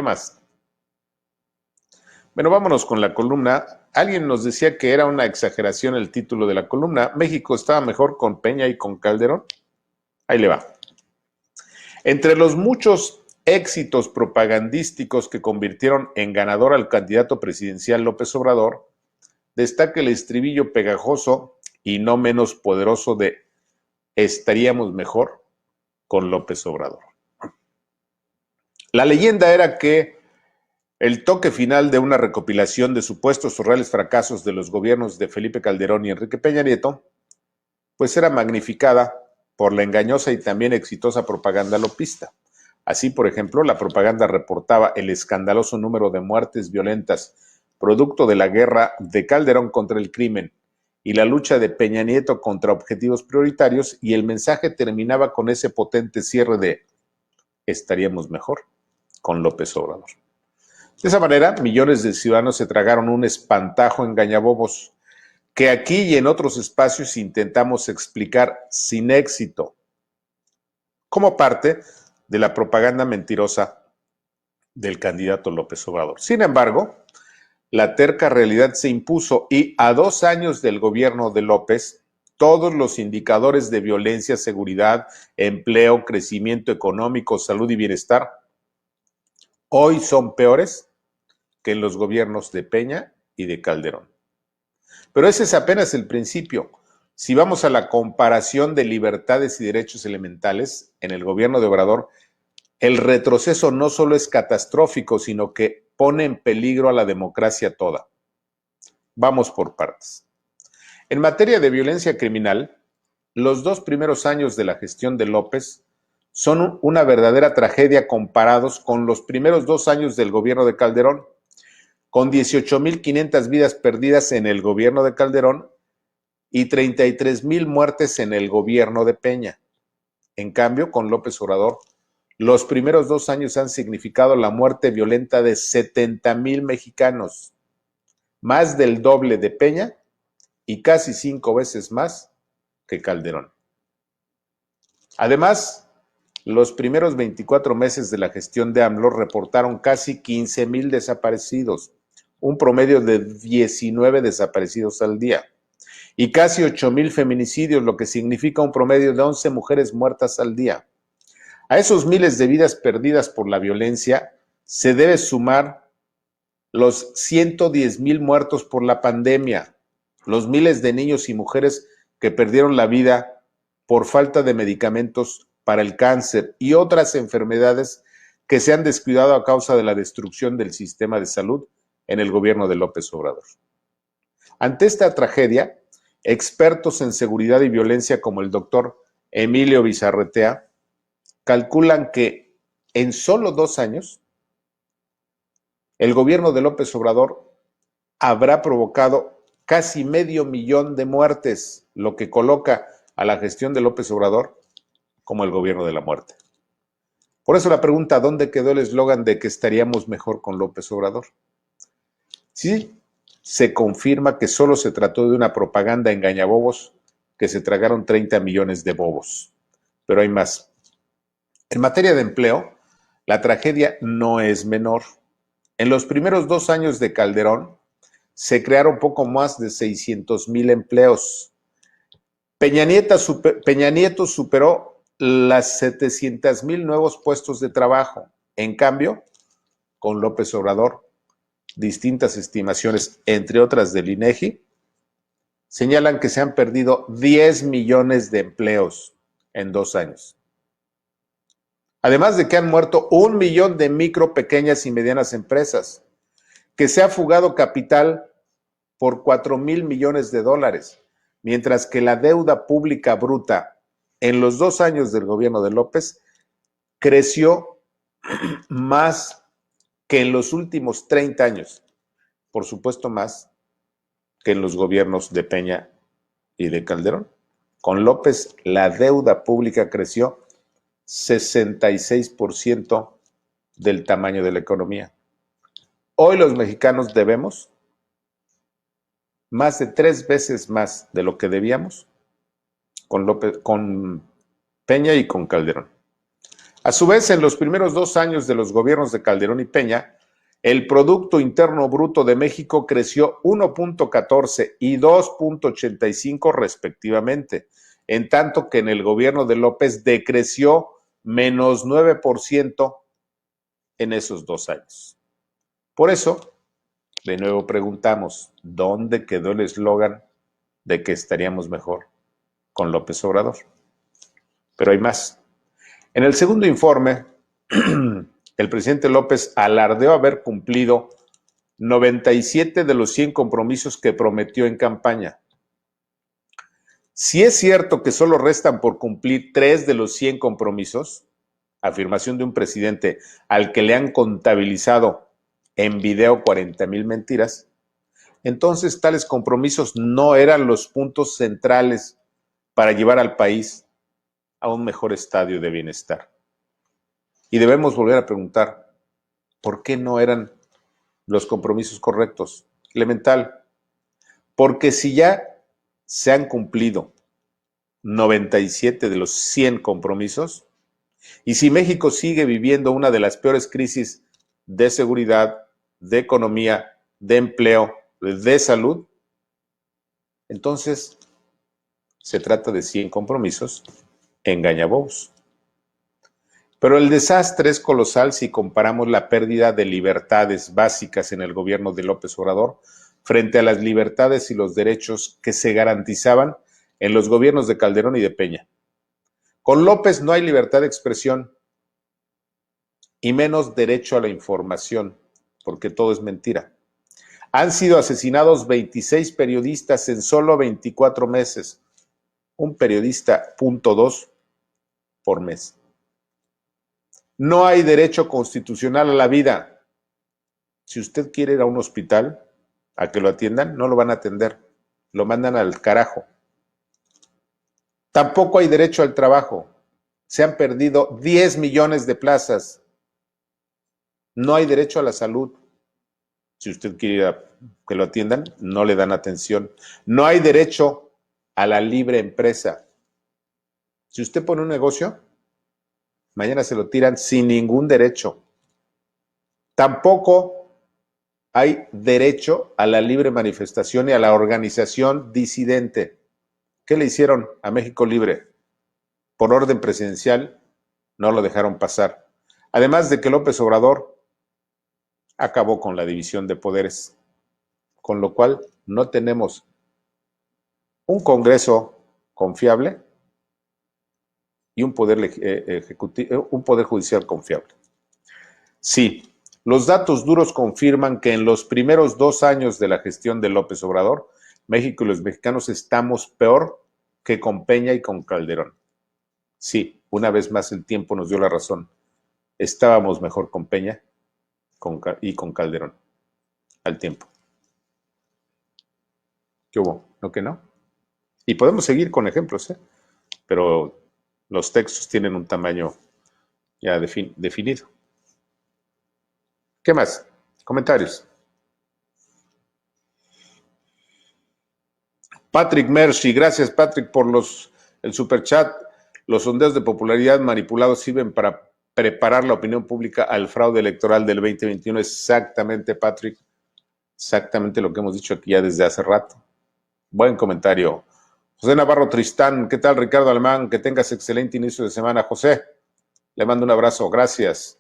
más. Bueno, vámonos con la columna. Alguien nos decía que era una exageración el título de la columna. México estaba mejor con Peña y con Calderón. Ahí le va. Entre los muchos éxitos propagandísticos que convirtieron en ganador al candidato presidencial López Obrador, destaca el estribillo pegajoso y no menos poderoso de "estaríamos mejor con López Obrador". La leyenda era que el toque final de una recopilación de supuestos o reales fracasos de los gobiernos de Felipe Calderón y Enrique Peña Nieto, pues era magnificada por la engañosa y también exitosa propaganda lopista. Así, por ejemplo, la propaganda reportaba el escandaloso número de muertes violentas producto de la guerra de Calderón contra el crimen y la lucha de Peña Nieto contra objetivos prioritarios, y el mensaje terminaba con ese potente cierre de "estaríamos mejor con López Obrador". De esa manera, millones de ciudadanos se tragaron un espantajo engañabobos que aquí y en otros espacios intentamos explicar sin éxito, como parte de la propaganda mentirosa del candidato López Obrador. Sin embargo, la terca realidad se impuso y a 2 años del gobierno de López, todos los indicadores de violencia, seguridad, empleo, crecimiento económico, salud y bienestar hoy son peores que en los gobiernos de Peña y de Calderón. Pero ese es apenas el principio. Si vamos a la comparación de libertades y derechos elementales, en el gobierno de Obrador, el retroceso no solo es catastrófico, sino que pone en peligro a la democracia toda. Vamos por partes. En materia de violencia criminal, los 2 primeros años de la gestión de López son una verdadera tragedia comparados con los primeros 2 años del gobierno de Calderón, con 18,500 vidas perdidas en el gobierno de Calderón y 33,000 muertes en el gobierno de Peña. En cambio, con López Obrador, los primeros 2 años han significado la muerte violenta de 70,000 mexicanos, más del doble de Peña y casi 5 veces más que Calderón. Además, los primeros 24 meses de la gestión de AMLO reportaron casi 15,000 desaparecidos, un promedio de 19 desaparecidos al día, y casi 8,000 feminicidios, lo que significa un promedio de 11 mujeres muertas al día. A esos miles de vidas perdidas por la violencia se debe sumar los 110,000 muertos por la pandemia, los miles de niños y mujeres que perdieron la vida por falta de medicamentos para el cáncer y otras enfermedades que se han descuidado a causa de la destrucción del sistema de salud en el gobierno de López Obrador. Ante esta tragedia, expertos en seguridad y violencia como el doctor Emilio Bizarretea calculan que en solo 2 años el gobierno de López Obrador habrá provocado casi 500,000 de muertes, lo que coloca a la gestión de López Obrador como el gobierno de la muerte. Por eso la pregunta: ¿dónde quedó el eslogan de que estaríamos mejor con López Obrador? Sí, se confirma que solo se trató de una propaganda engañabobos que se tragaron 30 millones de bobos. Pero hay más. En materia de empleo, la tragedia no es menor. En los primeros 2 años de Calderón se crearon poco más de 600,000 empleos. Peña Nieto superó las 700,000 nuevos puestos de trabajo. En cambio, con López Obrador, distintas estimaciones, entre otras del INEGI, señalan que se han perdido 10 millones de empleos en 2 años. Además de que han muerto 1 millón de micro, pequeñas y medianas empresas, que se ha fugado capital por 4,000 millones de dólares, mientras que la deuda pública bruta en los 2 años del gobierno de López creció más que en los últimos 30 años, por supuesto más que en los gobiernos de Peña y de Calderón. Con López, la deuda pública creció 66% del tamaño de la economía. Hoy los mexicanos debemos más de 3 veces más de lo que debíamos con Peña y con Calderón. A su vez, en los primeros 2 años de los gobiernos de Calderón y Peña, el Producto Interno Bruto de México creció 1.14 y 2.85 respectivamente, en tanto que en el gobierno de López decreció menos 9% en esos 2 años. Por eso, de nuevo preguntamos, ¿dónde quedó el eslogan de que estaríamos mejor con López Obrador? Pero hay más. En el segundo informe, el presidente López alardeó haber cumplido 97 de los 100 compromisos que prometió en campaña. Si es cierto que solo restan por cumplir 3 de los 100 compromisos, afirmación de un presidente al que le han contabilizado en video 40,000 mentiras, entonces tales compromisos no eran los puntos centrales para llevar al país a un mejor estadio de bienestar. Y debemos volver a preguntar, ¿por qué no eran los compromisos correctos? Elemental, porque si ya se han cumplido 97 de los 100 compromisos, y si México sigue viviendo una de las peores crisis de seguridad, de economía, de empleo, de salud, entonces se trata de 100 compromisos engañabobos. Pero el desastre es colosal si comparamos la pérdida de libertades básicas en el gobierno de López Obrador frente a las libertades y los derechos que se garantizaban en los gobiernos de Calderón y de Peña. Con López no hay libertad de expresión y menos derecho a la información, porque todo es mentira. Han sido asesinados 26 periodistas en solo 24 meses. Un periodista, .2 por mes. No hay derecho constitucional a la vida. Si usted quiere ir a un hospital a que lo atiendan, no lo van a atender. Lo mandan al carajo. Tampoco hay derecho al trabajo. Se han perdido 10 millones de plazas. No hay derecho a la salud. Si usted quiere ir a que lo atiendan, no le dan atención. No hay derecho a la libre empresa. Si usted pone un negocio, mañana se lo tiran sin ningún derecho. Tampoco hay derecho a la libre manifestación y a la organización disidente. ¿Qué le hicieron a México Libre? Por orden presidencial, no lo dejaron pasar. Además de que López Obrador acabó con la división de poderes, con lo cual no tenemos un Congreso confiable y un poder ejecutivo, un poder judicial confiable. Sí, los datos duros confirman que en los primeros 2 años de la gestión de López Obrador, México y los mexicanos estamos peor que con Peña y con Calderón. Sí, una vez más el tiempo nos dio la razón. Estábamos mejor con Peña y con Calderón. Al tiempo. ¿Qué hubo? ¿No que no? Y podemos seguir con ejemplos, pero los textos tienen un tamaño ya definido. ¿Qué más? Comentarios. Patrick Mercy, gracias Patrick por el superchat. Los sondeos de popularidad manipulados sirven para preparar la opinión pública al fraude electoral del 2021. Exactamente, Patrick. Exactamente lo que hemos dicho aquí ya desde hace rato. Buen comentario. José Navarro Tristán, ¿qué tal Ricardo Alemán? Que tengas excelente inicio de semana. José, le mando un abrazo, gracias.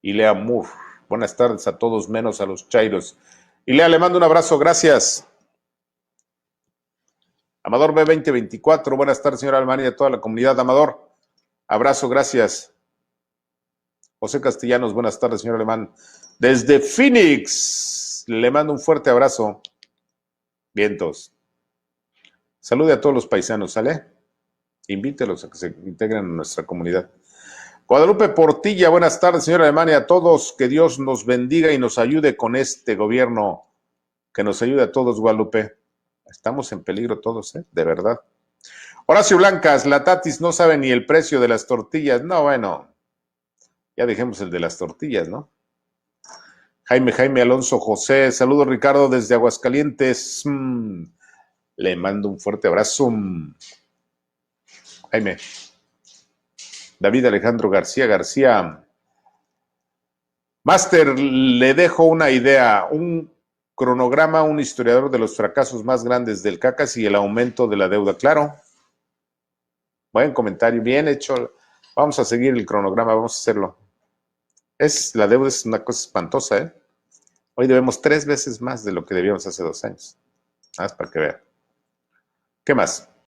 Y Lea Moore, buenas tardes a todos menos a los chairos. Y Lea, le mando un abrazo, gracias. Amador B2024, buenas tardes señor Alemán y a toda la comunidad. Amador, abrazo, gracias. José Castellanos, buenas tardes señor Alemán. Desde Phoenix, le mando un fuerte abrazo. Vientos. Salude a todos los paisanos, ¿sale? Invítelos a que se integren en nuestra comunidad. Guadalupe Portilla, buenas tardes, señora Alemania, a todos. Que Dios nos bendiga y nos ayude con este gobierno. Que nos ayude a todos, Guadalupe. Estamos en peligro todos, de verdad. Horacio Blancas, la Tatis no sabe ni el precio de las tortillas. No, bueno, ya dejemos el de las tortillas, ¿no? Jaime Alonso José, saludos Ricardo desde Aguascalientes. Le mando un fuerte abrazo. Jaime, David Alejandro García García. Máster, le dejo una idea, un cronograma, un historiador de los fracasos más grandes del CACAS y el aumento de la deuda. Claro. Buen comentario, bien hecho. Vamos a seguir el cronograma, vamos a hacerlo. La deuda es una cosa espantosa, ¿eh? Hoy debemos 3 veces más de lo que debíamos hace 2 años. Nada más para que vean. ¿Qué más?